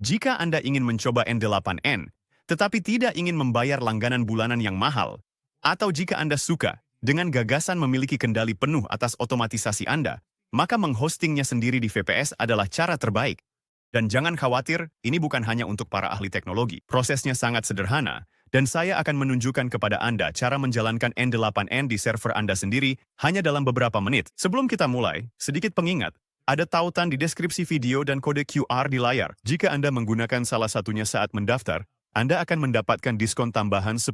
Jika Anda ingin mencoba N8N, tetapi tidak ingin membayar langganan bulanan yang mahal, atau jika Anda suka dengan gagasan memiliki kendali penuh atas otomatisasi Anda, maka menghostingnya sendiri di VPS adalah cara terbaik. Dan jangan khawatir, ini bukan hanya untuk para ahli teknologi. Prosesnya sangat sederhana, dan saya akan menunjukkan kepada Anda cara menjalankan N8N di server Anda sendiri hanya dalam beberapa menit. Sebelum kita mulai, sedikit pengingat. Ada tautan di deskripsi video dan kode QR di layar. Jika Anda menggunakan salah satunya saat mendaftar, Anda akan mendapatkan diskon tambahan 10%.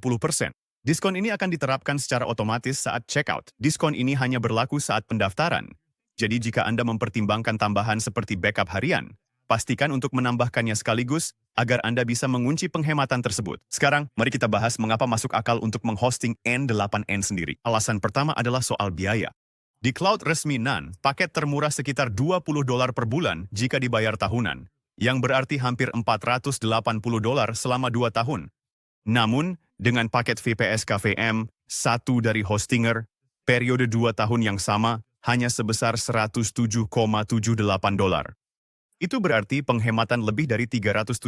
Diskon ini akan diterapkan secara otomatis saat checkout. Diskon ini hanya berlaku saat pendaftaran. Jadi jika Anda mempertimbangkan tambahan seperti backup harian, pastikan untuk menambahkannya sekaligus agar Anda bisa mengunci penghematan tersebut. Sekarang, mari kita bahas mengapa masuk akal untuk menghosting N8N sendiri. Alasan pertama adalah soal biaya. Di cloud resmi NAN, paket termurah sekitar $20 per bulan jika dibayar tahunan, yang berarti hampir $480 selama 2 tahun. Namun, dengan paket VPS KVM 1 dari Hostinger, periode 2 tahun yang sama hanya sebesar $107,78. Itu berarti penghematan lebih dari $370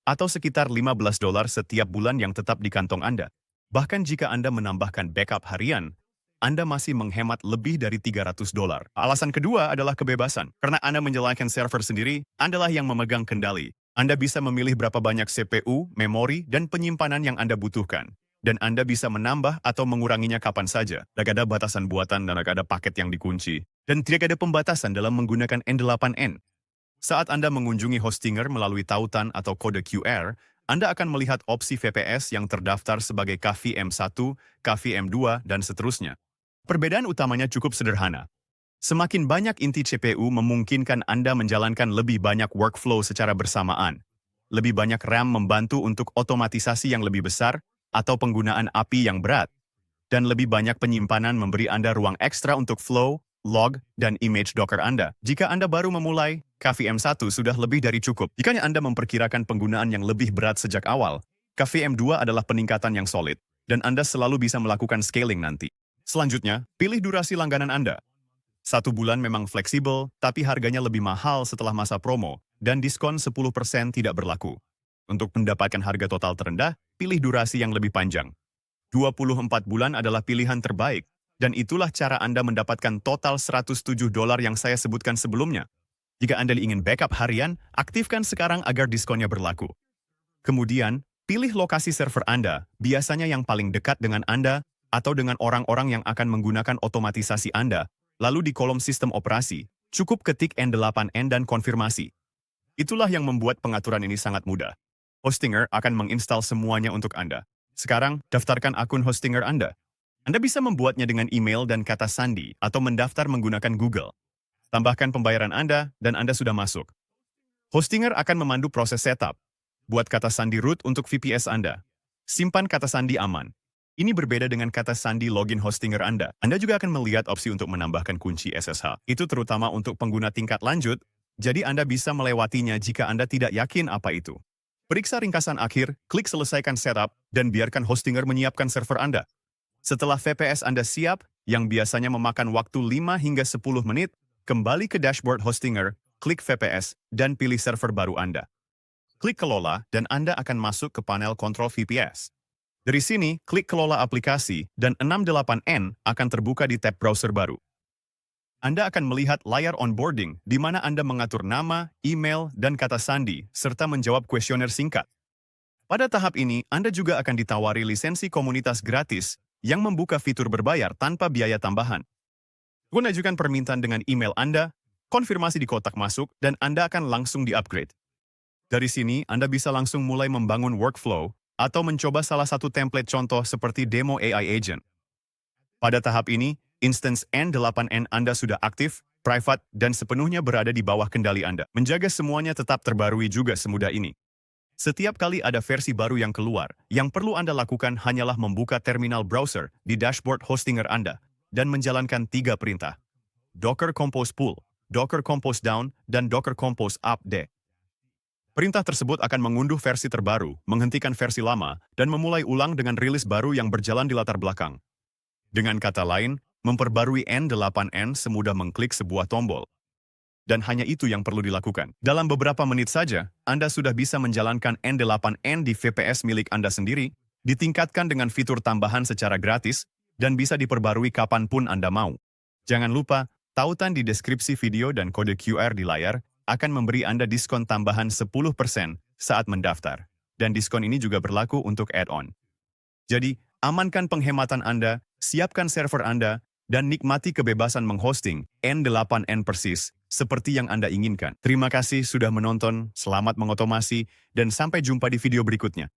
atau sekitar $15 setiap bulan yang tetap di kantong Anda. Bahkan jika Anda menambahkan backup harian, Anda masih menghemat lebih dari $300. Alasan kedua adalah kebebasan. Karena Anda menjalankan server sendiri, Andalah yang memegang kendali. Anda bisa memilih berapa banyak CPU, memori, dan penyimpanan yang Anda butuhkan. Dan Anda bisa menambah atau menguranginya kapan saja. Tidak ada batasan buatan dan tidak ada paket yang dikunci. Dan tidak ada pembatasan dalam menggunakan N8N. Saat Anda mengunjungi Hostinger melalui tautan atau kode QR, Anda akan melihat opsi VPS yang terdaftar sebagai KVM1, KVM2, dan seterusnya. Perbedaan utamanya cukup sederhana. Semakin banyak inti CPU memungkinkan Anda menjalankan lebih banyak workflow secara bersamaan. Lebih banyak RAM membantu untuk otomatisasi yang lebih besar atau penggunaan API yang berat. Dan lebih banyak penyimpanan memberi Anda ruang ekstra untuk flow, log, dan image Docker Anda. Jika Anda baru memulai, KVM1 sudah lebih dari cukup. Jika Anda memperkirakan penggunaan yang lebih berat sejak awal, KVM2 adalah peningkatan yang solid, dan Anda selalu bisa melakukan scaling nanti. Selanjutnya, pilih durasi langganan Anda. 1 bulan memang fleksibel, tapi harganya lebih mahal setelah masa promo, dan diskon 10% tidak berlaku. Untuk mendapatkan harga total terendah, pilih durasi yang lebih panjang. 24 bulan adalah pilihan terbaik, dan itulah cara Anda mendapatkan total $107 yang saya sebutkan sebelumnya. Jika Anda ingin backup harian, aktifkan sekarang agar diskonnya berlaku. Kemudian, pilih lokasi server Anda, biasanya yang paling dekat dengan Anda, atau dengan orang-orang yang akan menggunakan otomatisasi Anda, lalu di kolom sistem operasi, cukup ketik N8N dan konfirmasi. Itulah yang membuat pengaturan ini sangat mudah. Hostinger akan menginstal semuanya untuk Anda. Sekarang, daftarkan akun Hostinger Anda. Anda bisa membuatnya dengan email dan kata sandi atau mendaftar menggunakan Google. Tambahkan pembayaran Anda, dan Anda sudah masuk. Hostinger akan memandu proses setup. Buat kata sandi root untuk VPS Anda. Simpan kata sandi aman. Ini berbeda dengan kata sandi login Hostinger Anda. Anda juga akan melihat opsi untuk menambahkan kunci SSH. Itu terutama untuk pengguna tingkat lanjut, jadi Anda bisa melewatinya jika Anda tidak yakin apa itu. Periksa ringkasan akhir, klik selesaikan setup, dan biarkan Hostinger menyiapkan server Anda. Setelah VPS Anda siap, yang biasanya memakan waktu 5 hingga 10 menit, kembali ke dashboard Hostinger, klik VPS, dan pilih server baru Anda. Klik kelola, dan Anda akan masuk ke panel kontrol VPS. Dari sini, klik kelola aplikasi, dan N8N akan terbuka di tab browser baru. Anda akan melihat layar onboarding, di mana Anda mengatur nama, email, dan kata sandi, serta menjawab kuesioner singkat. Pada tahap ini, Anda juga akan ditawari lisensi komunitas gratis yang membuka fitur berbayar tanpa biaya tambahan. Ajukan permintaan dengan email Anda, konfirmasi di kotak masuk, dan Anda akan langsung di-upgrade. Dari sini, Anda bisa langsung mulai membangun workflow, atau mencoba salah satu template contoh seperti demo AI Agent. Pada tahap ini, instance N8N Anda sudah aktif, private, dan sepenuhnya berada di bawah kendali Anda. Menjaga semuanya tetap terbarui juga semudah ini. Setiap kali ada versi baru yang keluar, yang perlu Anda lakukan hanyalah membuka terminal browser di dashboard Hostinger Anda dan menjalankan 3 perintah. Docker Compose Pull, Docker Compose Down, dan Docker Compose Update. Perintah tersebut akan mengunduh versi terbaru, menghentikan versi lama, dan memulai ulang dengan rilis baru yang berjalan di latar belakang. Dengan kata lain, memperbarui N8N semudah mengklik sebuah tombol. dan hanya itu yang perlu dilakukan. Dalam beberapa menit saja, Anda sudah bisa menjalankan N8N di VPS milik Anda sendiri, ditingkatkan dengan fitur tambahan secara gratis, dan bisa diperbarui kapanpun Anda mau. Jangan lupa, tautan di deskripsi video dan kode QR di layar akan memberi Anda diskon tambahan 10% saat mendaftar. Dan diskon ini juga berlaku untuk add-on. Jadi, amankan penghematan Anda, siapkan server Anda, dan nikmati kebebasan menghosting N8N persis seperti yang Anda inginkan. Terima kasih sudah menonton, selamat mengotomasi, dan sampai jumpa di video berikutnya.